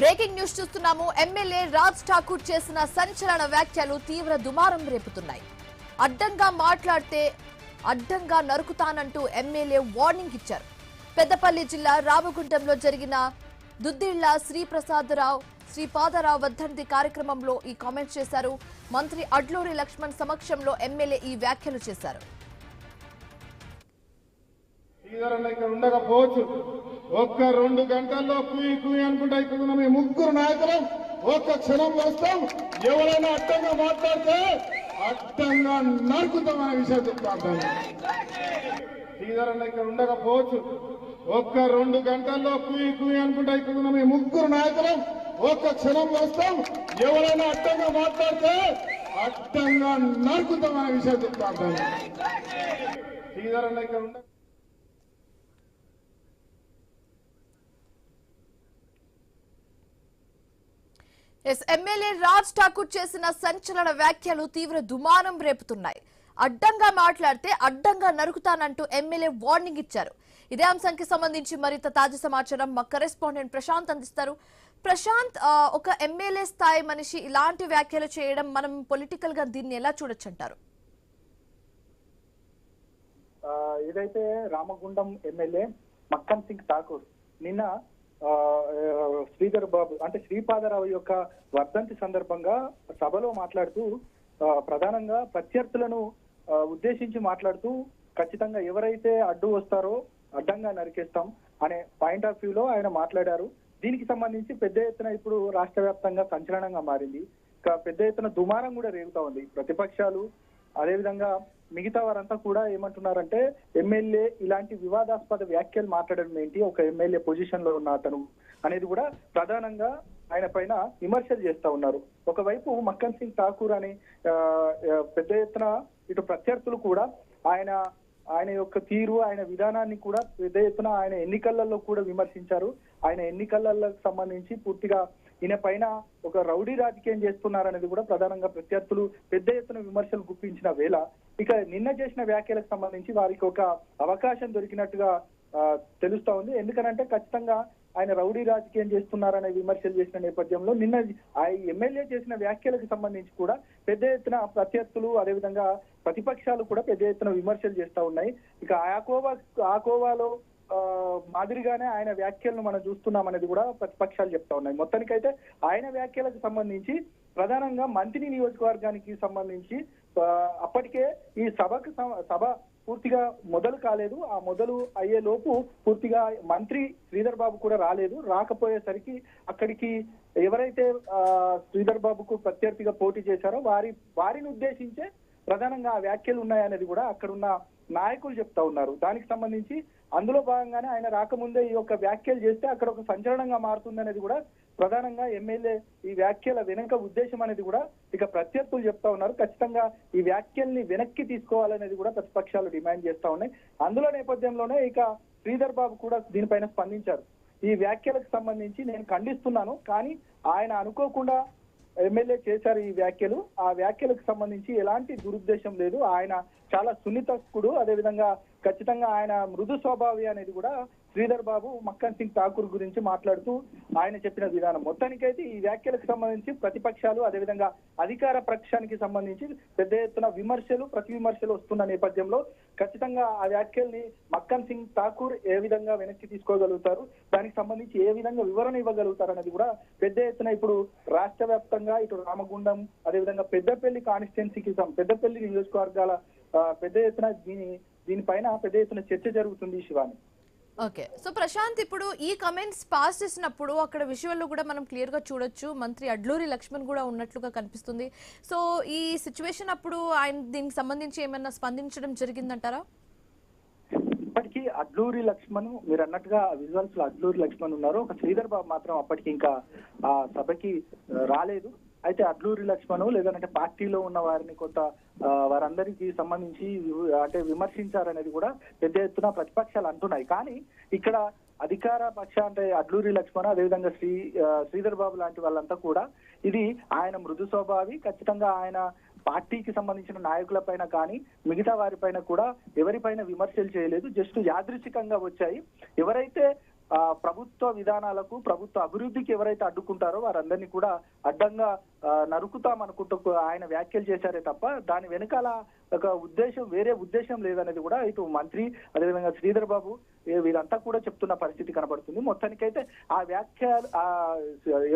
Breaking news చూస్తున్నాము. MLA Raj Thakur చేసిన సంచలన వ్యాఖ్యలు తీవ్ర దుమారం రేపుతున్నాయి. అడ్డంగా మాట్లాడితే అడ్డంగా నరుకుతానంటూ ఎమ్మెల్యే వార్నింగ్ ఇచ్చారు. పెద్దపల్లి జిల్లా రామగుండంలో జరిగిన దుద్దిళ్ల శ్రీపాదరావు వర్ధంతి కార్యక్రమంలో ఈ కామెంట్స్ చేశారు. మంత్రి అడ్లూరి లక్ష్మణ్ సమక్షంలో ఎమ్మెల్యే ఈ వ్యాఖ్యలు చేశారు. ఉండకపోవచ్చు, ఒక్క 2 గంటల్లో కుయి కుయి అనుకుంటా అయిపోతున్నా. మీ ముగ్గురు నాయకులం ఒక్క క్షణంలో వస్తాం. ఎవరైనా అడ్డంగా మాట్లాడితే అడ్డంగా నరుకుతామనే విషయం చెప్తాను. శ్రీధరన్న ఇక్కడ ఉండకపోవచ్చు, ఒక్క 2 గంటల్లో కుయి కుయి అనుకుంటా అయిపోతున్నా. మీ ముగ్గురు నాయకులం ఒక్క క్షణంలో వస్తాం. ఎవరైనా అడ్డంగా మాట్లాడితే అడ్డంగా నరుకుతామనే విషయం చెప్తాను. శ్రీధరన్న ఇక్కడ ఉండ ఎమ్మెల్యే రాజ్ ఠాకూర్ చేసిన సంచలన వ్యాఖ్యలు తీవ్ర దుమారం రేపుతున్నాయి. అడ్డంగా మాట్లాడితే అడ్డంగా నరుకుతానంటూ ఎమ్మెల్యే వార్నింగ్ ఇచ్చారు. ఇదే అంశానికి సంబంధించి మరింత తాజా సమాచారం మా కరెస్పాండెంట్ ప్రశాంత్ అందిస్తారు. ప్రశాంత్, ఒక ఎమ్మెల్యే స్థాయి మనిషి ఇలాంటి వ్యాఖ్యలు చేయడం, మనం పొలిటికల్ గా దీన్ని ఎలా చూడొచ్చు అంటారు? ఏదైతే రామగుండం ఎమ్మెల్యే మక్కన్ సింగ్ ఠాకూర్ నిన్న శ్రీధర్ బాబు అంటే శ్రీపాదరావు యొక్క వర్ధంతి సందర్భంగా సభలో మాట్లాడుతూ ప్రధానంగా ప్రత్యర్థులను ఉద్దేశించి మాట్లాడుతూ ఖచ్చితంగా ఎవరైతే అడ్డు వస్తారో అడ్డంగా నరికేస్తాం అనే పాయింట్ ఆఫ్ వ్యూలో ఆయన మాట్లాడారు. దీనికి సంబంధించి పెద్ద ఎత్తున ఇప్పుడు రాష్ట్ర వ్యాప్తంగా సంచలనంగా మారింది. పెద్ద ఎత్తున దుమారం కూడా రేగుతా ఉంది. ప్రతిపక్షాలు అదేవిధంగా మిగతా వారంతా కూడా ఏమంటున్నారంటే, ఎమ్మెల్యే ఇలాంటి వివాదాస్పద వ్యాఖ్యలు మాట్లాడడం ఏంటి, ఒక ఎమ్మెల్యే పొజిషన్ లో ఉన్న అతను అనేది కూడా ప్రధానంగా ఆయన పైన విమర్శలు చేస్తా ఉన్నారు. ఒకవైపు మక్కన్ సింగ్ ఠాకూర్ అని పెద్ద ఎత్తున ఇటు ప్రత్యర్థులు కూడా ఆయన యొక్క తీరు, ఆయన విధానాన్ని కూడా పెద్ద ఎత్తున ఆయన ఎన్నికలలో కూడా విమర్శించారు. ఆయన ఎన్నికలకు సంబంధించి పూర్తిగా ఈయన పైన ఒక రౌడీ రాజకీయం చేస్తున్నారనేది కూడా ప్రధానంగా ప్రత్యర్థులు పెద్ద ఎత్తున విమర్శలు గుప్పించిన వేళ, ఇక నిన్న చేసిన వ్యాఖ్యలకు సంబంధించి వారికి ఒక అవకాశం దొరికినట్టుగా తెలుస్తా ఉంది. ఎందుకనంటే ఖచ్చితంగా ఆయన రౌడీ రాజకీయం చేస్తున్నారనే విమర్శలు చేసిన నేపథ్యంలో నిన్న ఆ ఎమ్మెల్యే చేసిన వ్యాఖ్యలకు సంబంధించి కూడా పెద్ద ఎత్తున ప్రత్యర్థులు అదేవిధంగా ప్రతిపక్షాలు కూడా పెద్ద ఎత్తున విమర్శలు చేస్తా ఉన్నాయి. ఇక ఆ కోవాలో మాదిరిగానే ఆయన వ్యాఖ్యలను మనం చూస్తున్నాం అనేది కూడా ప్రతిపక్షాలు చెప్తా ఉన్నాయి. మొత్తానికైతే ఆయన వ్యాఖ్యలకు సంబంధించి ప్రధానంగా మంత్రి నియోజకవర్గానికి సంబంధించి అప్పటికే ఈ సభ పూర్తిగా మొదలు కాలేదు. ఆ మొదలు అయ్యే లోపు పూర్తిగా మంత్రి శ్రీధర్ బాబు కూడా రాలేదు. రాకపోయేసరికి అక్కడికి ఎవరైతే శ్రీధర్ బాబుకు ప్రత్యర్థిగా పోటీ చేశారో వారిని ఉద్దేశించే ప్రధానంగా ఆ వ్యాఖ్యలు ఉన్నాయనేది కూడా అక్కడున్న నాయకులు చెప్తా ఉన్నారు. దానికి సంబంధించి అందులో భాగంగానే ఆయన రాకముందే ఈ యొక్క వ్యాఖ్యలు చేస్తే అక్కడ ఒక సంచలనంగా మారుతుంది అనేది కూడా ప్రధానంగా ఎమ్మెల్యే ఈ వ్యాఖ్యల వెనుక ఉద్దేశం అనేది కూడా ఇక ప్రత్యర్థులు చెప్తా ఉన్నారు. ఖచ్చితంగా ఈ వ్యాఖ్యల్ని వెనక్కి తీసుకోవాలనేది కూడా ప్రతిపక్షాలు డిమాండ్ చేస్తా ఉన్నాయి. అందులో నేపథ్యంలోనే ఇక శ్రీధర్ బాబు కూడా దీనిపైన స్పందించారు. ఈ వ్యాఖ్యలకు సంబంధించి నేను ఖండిస్తున్నాను, కానీ ఆయన అనుకోకుండా ఎమ్మెల్యే చేశారు ఈ వ్యాఖ్యలు. ఆ వ్యాఖ్యలకు సంబంధించి ఎలాంటి దురుద్దేశం లేదు. ఆయన చాలా సున్నితకుడు, అదేవిధంగా ఖచ్చితంగా ఆయన మృదు స్వభావి అనేది కూడా శ్రీధర్ బాబు మక్కన్ సింగ్ ఠాకూర్ గురించి మాట్లాడుతూ ఆయన చెప్పిన విధానం. మొత్తానికైతే ఈ వ్యాఖ్యలకు సంబంధించి ప్రతిపక్షాలు అదేవిధంగా అధికార పక్షానికి సంబంధించి పెద్ద ఎత్తున ప్రతి విమర్శలు వస్తున్న నేపథ్యంలో ఖచ్చితంగా ఆ వ్యాఖ్యల్ని మక్కన్ సింగ్ ఠాకూర్ ఏ విధంగా వెనక్కి తీసుకోగలుగుతారు, దానికి సంబంధించి ఏ విధంగా వివరణ ఇవ్వగలుగుతారు అనేది కూడా పెద్ద ఎత్తున ఇప్పుడు రాష్ట్ర వ్యాప్తంగా ఇటు రామగుండం అదేవిధంగా పెద్దపల్లి కాన్స్టిట్యున్సీకి పెద్దపల్లి నియోజకవర్గాల పెద్ద ఎత్తున దీనిపైన పెద్ద ఎత్తున చర్చ జరుగుతుంది. శివాని. ఓకే, సో ప్రశాంత్, ఇప్పుడు ఈ కమెంట్స్ పాస్ చేసినప్పుడు అక్కడ విజువల్లో కూడా మనం క్లియర్ గా చూడొచ్చు, మంత్రి అడ్లూరి లక్ష్మణ్ కూడా ఉన్నట్లుగా కనిపిస్తుంది. సో ఈ సిచ్యువేషన్ అప్పుడు ఆయన దీనికి సంబంధించి ఏమైనా స్పందించడం జరిగిందంటారా? ఇప్పటికీ అడ్లూరి లక్ష్మణ్, మీరు అన్నట్టుగా విజువల్స్ లో అడ్లూరి లక్ష్మణ్ ఉన్నారు. ఒక శ్రీధర్ బాబు మాత్రం అప్పటికి ఇంకా ఆ సభకి రాలేదు. అయితే అడ్లూరి లక్ష్మణ్ లేదంటే పార్టీలో ఉన్న వారిని కొంత వారందరికీ సంబంధించి అంటే విమర్శించారనేది కూడా పెద్ద ఎత్తున ప్రతిపక్షాలు అంటున్నాయి. కానీ ఇక్కడ అధికార పక్ష అంటే అడ్లూరి లక్ష్మణ్ అదేవిధంగా శ్రీధర్ బాబు లాంటి వాళ్ళంతా కూడా ఇది ఆయన మృదు స్వభావి, ఖచ్చితంగా ఆయన పార్టీకి సంబంధించిన నాయకుల పైన కానీ మిగతా వారిపైన కూడా ఎవరిపైన విమర్శలు చేయలేదు, జస్ట్ యాదృచ్ఛికంగా వచ్చాయి. ఎవరైతే ప్రభుత్వ విధానాలకు ప్రభుత్వ అభివృద్ధికి ఎవరైతే అడ్డుకుంటారో వారందరినీ కూడా అడ్డంగా నరుకుతామనుకుంటూ ఆయన వ్యాఖ్యలు చేశారే తప్ప దాని వెనకాల ఒక ఉద్దేశం వేరే ఉద్దేశం లేదనేది కూడా ఇటు మంత్రి అదేవిధంగా శ్రీధర్ బాబు వీరంతా కూడా చెప్తున్న పరిస్థితి కనబడుతుంది. మొత్తానికైతే ఆ వ్యాఖ్యలు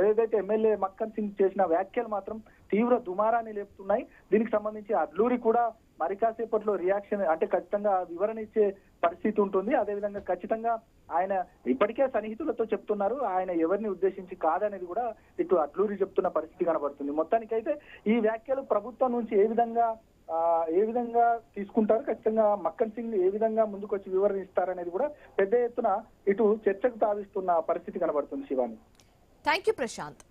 ఏదైతే ఎమ్మెల్యే మక్కన్ సింగ్ చేసిన వ్యాఖ్యలు మాత్రం తీవ్ర దుమారాన్ని లేపుతున్నాయి. దీనికి సంబంధించి అడ్లూరి కూడా మరి కాసేపట్లో రియాక్షన్ అంటే ఖచ్చితంగా వివరణ ఇచ్చే పరిస్థితి ఉంటుంది. అదేవిధంగా ఖచ్చితంగా ఆయన ఇప్పటికే సన్నిహితులతో చెప్తున్నారు, ఆయన ఎవరిని ఉద్దేశించి కాదనేది కూడా ఇటు అడ్లూరి చెప్తున్న పరిస్థితి కనబడుతుంది. మొత్తానికైతే ఈ వ్యాఖ్యలు ప్రభుత్వం నుంచి ఏ విధంగా తీసుకుంటారు, ఖచ్చితంగా మక్కన్ సింగ్ ఏ విధంగా ముందుకొచ్చి వివరణ ఇస్తారనేది కూడా పెద్ద ఎత్తున ఇటు చర్చకు తావిస్తున్న పరిస్థితి కనబడుతుంది. శివాని. Thank you Prashanth.